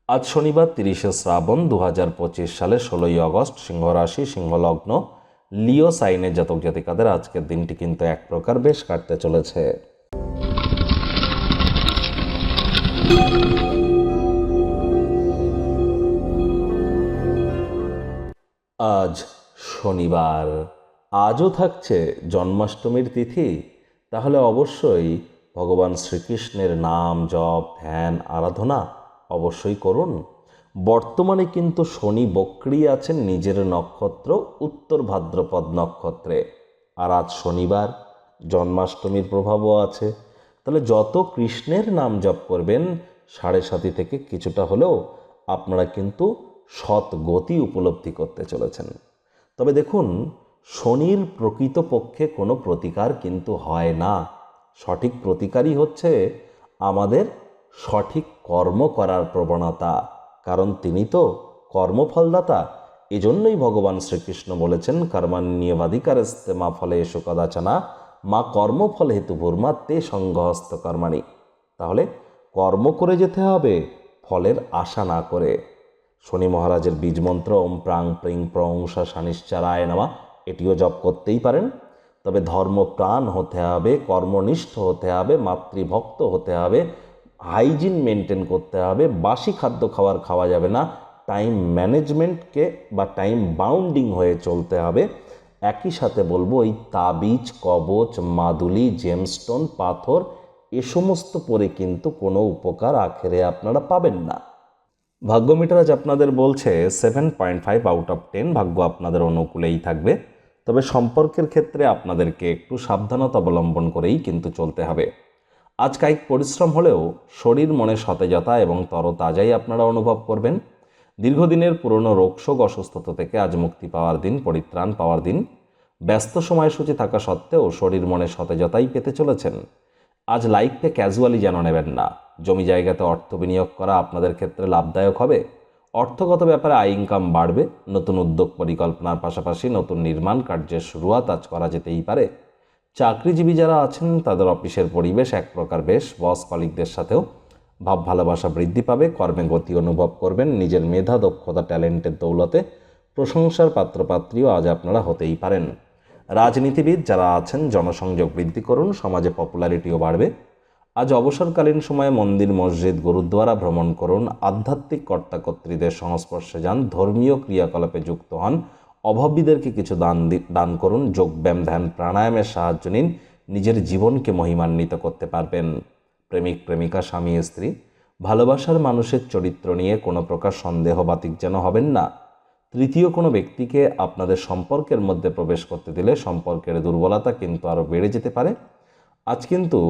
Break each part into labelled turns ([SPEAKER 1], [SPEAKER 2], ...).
[SPEAKER 1] আজ শনিবার 30শে শ্রাবণ 2025 সালে 16ই আগস্ট, সিংহ রাশি, সিংহ লগ্ন, লিও সাইনের জাতক জাতিকাদের আজকের দিনটি কিন্তু এক প্রকার বেশ কাটতে চলেছে। আজ শনিবার, আজও থাকছে জন্মাষ্টমীর তিথি। তাহলে অবশ্যই ভগবান শ্রীকৃষ্ণের নাম জপ ধ্যান আরাধনা অবশ্যই করুন। বর্তমানে কিন্তু শনি বক্রী আছেন নিজের নক্ষত্র উত্তর ভাদ্রপদ নক্ষত্রে, আর আজ শনিবার, জন্মাষ্টমীর প্রভাবও আছে। তাহলে যত কৃষ্ণের নাম জপ করবেন 7:30 থেকে কিছুটা হলেও আপনারা কিন্তু সৎ গতি উপলব্ধি করতে চলেছেন। তবে দেখুন, শনির প্রকৃতপক্ষে কোনো প্রতিকার কিন্তু হয় না। সঠিক প্রতিকারই হচ্ছে আমাদের সঠিক কর্ম করার প্রবণতা, কারণ তিনি তো কর্মফলদাতা। এজন্যই ভগবান শ্রীকৃষ্ণ বলেছেন, কর্মাণ্যেবাধিকারস্তে মা ফলে এসো কদাচনা মা কর্মফল হেতু ভূর্মা তে সংঘহস্ত কর্মাণি। তাহলে কর্ম করে যেতে হবে, ফলের আশা না করে। শনি মহারাজের বীজ মন্ত্র ওম প্রাং প্রিং প্রংসা শানিশ্চারায় নমা, এটিও জপ করতেই পারেন। তবে ধর্মপ্রাণ হতে হবে, কর্মনিষ্ঠ হতে হবে, মাতৃভক্ত হতে হবে, হাইজিন মেনটেন করতে হবে, বাসি খাদ্য খাওয়া যাবে না, টাইম ম্যানেজমেন্টকে বা টাইম বাউন্ডিং হয়ে চলতে হবে। একই সাথে বলবো, এই তাবিজ, কবচ, মাদুলি, জেমস্টোন, পাথর এ সমস্ত পরে কিন্তু কোনো উপকার আখেরে আপনারা পাবেন না। ভাগ্য মিটার আজ আপনাদের বলছে 7.5 আউট অফ 10, ভাগ্য আপনাদের অনুকূলেই থাকবে। তবে সম্পর্কের ক্ষেত্রে আপনাদেরকে একটু সাবধানতা অবলম্বন করেই কিন্তু চলতে হবে। আজ কায়িক পরিশ্রম হলেও শরীর মনে সতেজতা এবং তরতাজাই আপনারা অনুভব করবেন। দীর্ঘদিনের পুরনো রোগশোক অসুস্থতা থেকে আজ মুক্তি পাওয়ার দিন, পরিত্রাণ পাওয়ার দিন। ব্যস্ত সময়সূচি থাকা সত্ত্বেও শরীর মনে সতেজতাই পেতে চলেছেন। আজ লাইফকে ক্যাজুয়ালি যেন নেবেন না। জমি জায়গাতে অর্থ বিনিয়োগ করা আপনাদের ক্ষেত্রে লাভদায়ক হবে। অর্থগত ব্যাপারে আয় ইনকাম বাড়বে। নতুন উদ্যোগ পরিকল্পনার পাশাপাশি নতুন নির্মাণ কার্যের শুরুয়াত আজ করা যেতেই পারে। চাকরিজীবী যারা আছেন তাদের অফিসের পরিবেশ এক প্রকার বেশ। বস কলিগদের সাথেও ভাব ভালোবাসা বৃদ্ধি পাবে। কর্মে গতি অনুভব করবেন। নিজের মেধা দক্ষতা ট্যালেন্টের দৌলতে প্রশংসার পাত্রপাত্রীও আজ আপনারা হতেই পারেন। রাজনীতিবিদ যারা আছেন জনসংযোগ বৃদ্ধি করুন, সমাজে পপুলারিটিও বাড়বে। আজ অবসরকালীন সময়ে মন্দির, মসজিদ, গুরুদ্বারা ভ্রমণ করুন। আধ্যাত্মিক কর্তাকর্ত্রীদের সংস্পর্শে যান। ধর্মীয় ক্রিয়াকলাপে যুক্ত হন। অভাবীদেরকে কিছু দান করুন। যোগব্যায়াম, ধ্যান, প্রাণায়ামের সাহায্য নিন। নিজের জীবনকে মহিমান্বিত করতে পারবেন। প্রেমিক প্রেমিকা, স্বামী স্ত্রী, ভালোবাসার মানুষের চরিত্র নিয়ে কোনো প্রকার সন্দেহবাতিক যেন হবেন না। তৃতীয় কোনো ব্যক্তিকে আপনাদের সম্পর্কের মধ্যে প্রবেশ করতে দিলে সম্পর্কের দুর্বলতা কিন্তু আরও বেড়ে যেতে পারে। আজ কিন্তু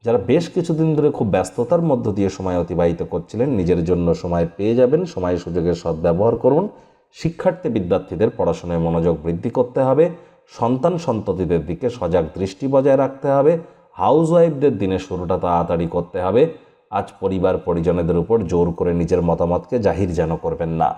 [SPEAKER 1] যারা বেশ কিছুদিন ধরে খুব ব্যস্ততার মধ্য দিয়ে সময় অতিবাহিত করছিলেন, নিজের জন্য সময় পেয়ে যাবেন। সময় সুযোগের সদ্ব্যবহার করুন। শিক্ষার্থী বিদ্যার্থীদের পড়াশোনায় মনোযোগ বৃদ্ধি করতে হবে। সন্তান সন্ততিদের দিকে সজাগ দৃষ্টি বজায় রাখতে হবে। হাউসওয়াইফদের দিনের শুরুটা তাড়াতাড়ি করতে হবে। আজ পরিবার পরিজনদের উপর জোর করে নিজের মতামতকে জাহির যেন করবেন না।